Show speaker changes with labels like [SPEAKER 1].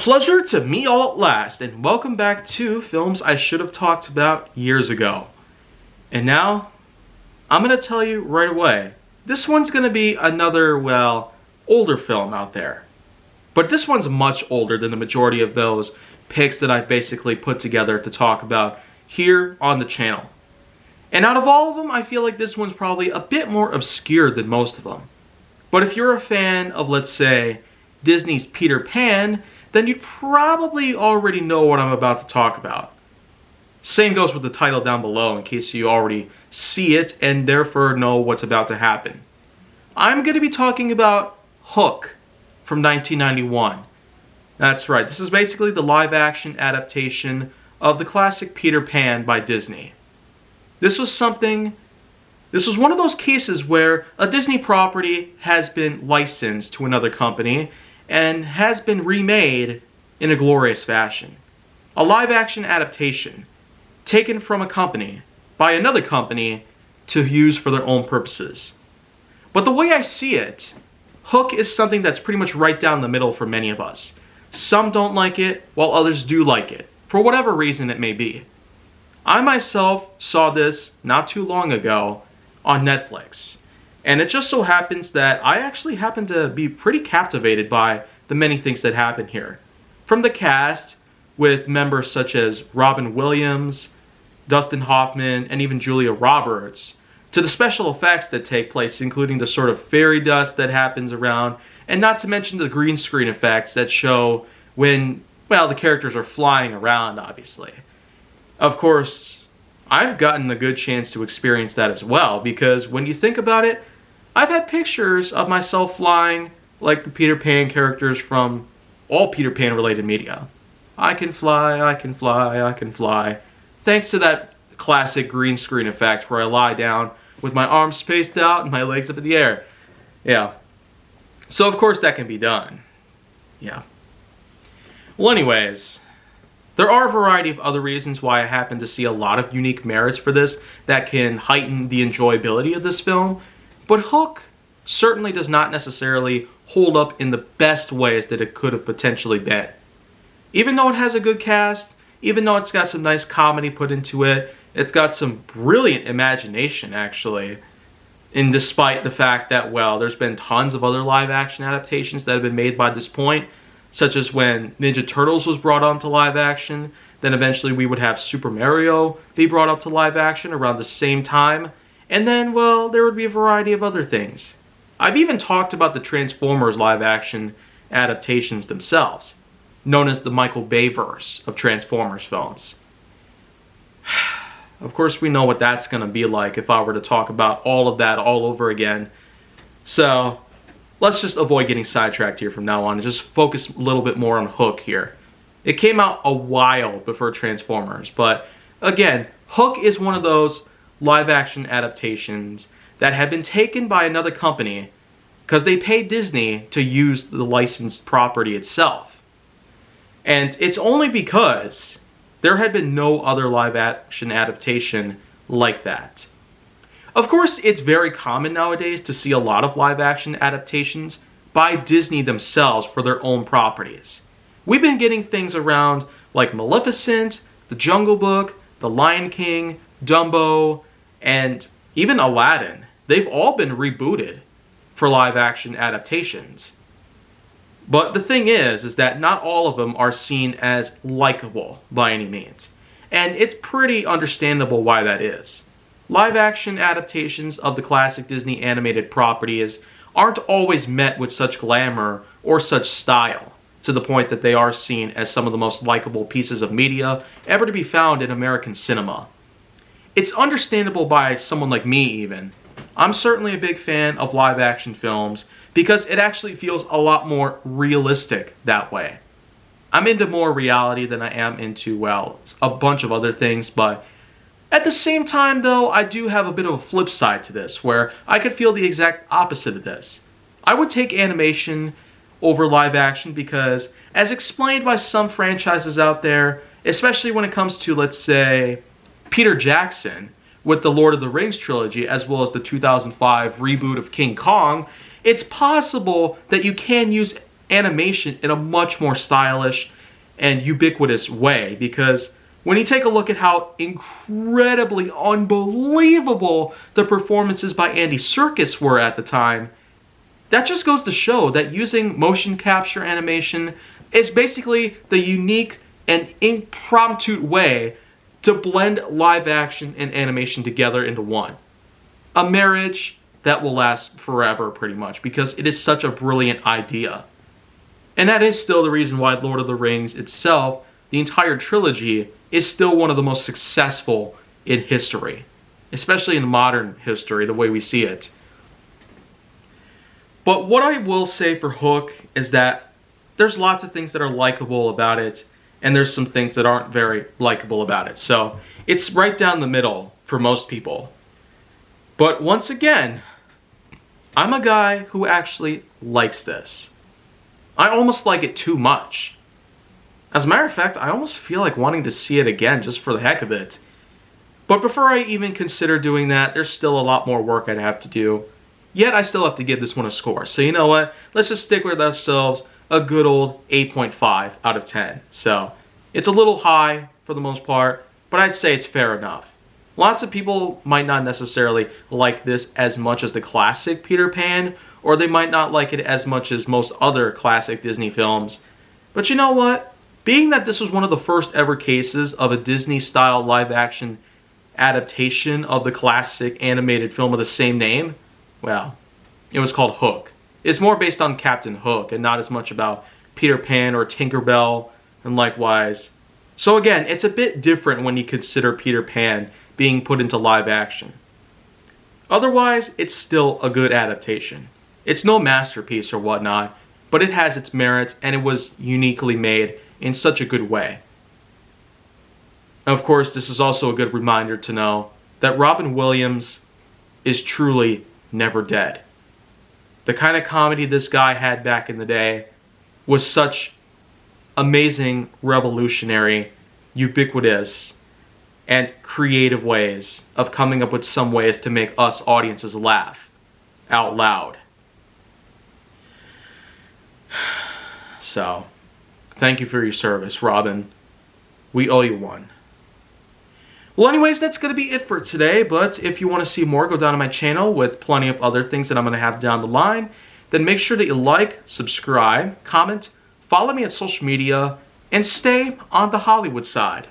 [SPEAKER 1] pleasure to meet all at last, and welcome back to films I should have talked about years ago. And now, I'm going to tell you right away, this one's going to be another, well, older film out there. But this one's much older than the majority of those picks that I've basically put together to talk about here on the channel. And out of all of them, I feel like this one's probably a bit more obscure than most of them. But if you're a fan of, let's say, Disney's Peter Pan, then you probably already know what I'm about to talk about. Same goes with the title down below in case you already see it and therefore know what's about to happen. I'm going to be talking about Hook from 1991. That's right, this is basically the live-action adaptation of the classic Peter Pan by Disney. This was one of those cases where a Disney property has been licensed to another company and has been remade in a glorious fashion. A live-action adaptation taken from a company by another company to use for their own purposes. But the way I see it, Hook is something that's pretty much right down the middle for many of us. Some don't like it, while others do like it, for whatever reason it may be. I myself saw this not too long ago on Netflix. And it just so happens that I actually happen to be pretty captivated by the many things that happen here. From the cast, with members such as Robin Williams, Dustin Hoffman, and even Julia Roberts, to the special effects that take place, including the sort of fairy dust that happens around, and not to mention the green screen effects that show when, well, the characters are flying around, obviously. Of course, I've gotten a good chance to experience that as well, because when you think about it, I've had pictures of myself flying like the Peter Pan characters from all Peter Pan related media. I can fly, I can fly, I can fly. Thanks to that classic green screen effect where I lie down with my arms spaced out and my legs up in the air. Yeah. So of course that can be done. Yeah. Well, anyways, there are a variety of other reasons why I happen to see a lot of unique merits for this that can heighten the enjoyability of this film, but Hook certainly does not necessarily hold up in the best ways that it could have potentially been. Even though it has a good cast, even though it's got some nice comedy put into it, it's got some brilliant imagination actually, and despite the fact that, well, there's been tons of other live action adaptations that have been made by this point, such as when Ninja Turtles was brought on to live action, then eventually we would have Super Mario be brought up to live action around the same time, and then, well, there would be a variety of other things. I've even talked about the Transformers live action adaptations themselves, known as the Michael Bay-verse of Transformers films. Of course, we know what that's going to be like if I were to talk about all of that all over again. So, let's just avoid getting sidetracked here from now on and just focus a little bit more on Hook here. It came out a while before Transformers, but again, Hook is one of those live-action adaptations that had been taken by another company because they paid Disney to use the licensed property itself. And it's only because there had been no other live-action adaptation like that. Of course, it's very common nowadays to see a lot of live-action adaptations by Disney themselves for their own properties. We've been getting things around like Maleficent, The Jungle Book, The Lion King, Dumbo, and even Aladdin. They've all been rebooted for live-action adaptations. But the thing is that not all of them are seen as likable by any means. And it's pretty understandable why that is. Live-action adaptations of the classic Disney animated properties aren't always met with such glamour or such style, to the point that they are seen as some of the most likable pieces of media ever to be found in American cinema. It's understandable by someone like me even. I'm certainly a big fan of live-action films because it actually feels a lot more realistic that way. I'm into more reality than I am into, well, a bunch of other things, but at the same time though, I do have a bit of a flip side to this, where I could feel the exact opposite of this. I would take animation over live action because, as explained by some franchises out there, especially when it comes to, let's say, Peter Jackson with the Lord of the Rings trilogy, as well as the 2005 reboot of King Kong, it's possible that you can use animation in a much more stylish and ubiquitous way, because when you take a look at how incredibly unbelievable the performances by Andy Serkis were at the time, that just goes to show that using motion capture animation is basically the unique and impromptu way to blend live action and animation together into one. A marriage that will last forever, pretty much, because it is such a brilliant idea. And that is still the reason why Lord of the Rings itself, the entire trilogy, is still one of the most successful in history, especially in modern history, the way we see it. But what I will say for Hook is that there's lots of things that are likable about it, and there's some things that aren't very likable about it. So it's right down the middle for most people. But once again, I'm a guy who actually likes this. I almost like it too much. As a matter of fact, I almost feel like wanting to see it again just for the heck of it. But before I even consider doing that, there's still a lot more work I'd have to do. Yet I still have to give this one a score. So you know what? Let's just stick with ourselves a good old 8.5 out of 10. So it's a little high for the most part, but I'd say it's fair enough. Lots of people might not necessarily like this as much as the classic Peter Pan, or they might not like it as much as most other classic Disney films. But you know what? Being that this was one of the first ever cases of a Disney-style live-action adaptation of the classic animated film of the same name, well, it was called Hook. It's more based on Captain Hook and not as much about Peter Pan or Tinkerbell, and likewise. So again, it's a bit different when you consider Peter Pan being put into live action. Otherwise, it's still a good adaptation. It's no masterpiece or whatnot, but it has its merits and it was uniquely made in such a good way. Of course, this is also a good reminder to know that Robin Williams is truly never dead. The kind of comedy this guy had back in the day was such amazing, revolutionary, ubiquitous, and creative ways of coming up with some ways to make us audiences laugh out loud. So, thank you for your service, Robin. We owe you one. Well, anyways, that's going to be it for today, but if you want to see more, go down to my channel with plenty of other things that I'm going to have down the line. Then make sure that you like, subscribe, comment, follow me on social media, and stay on the Hollywood side.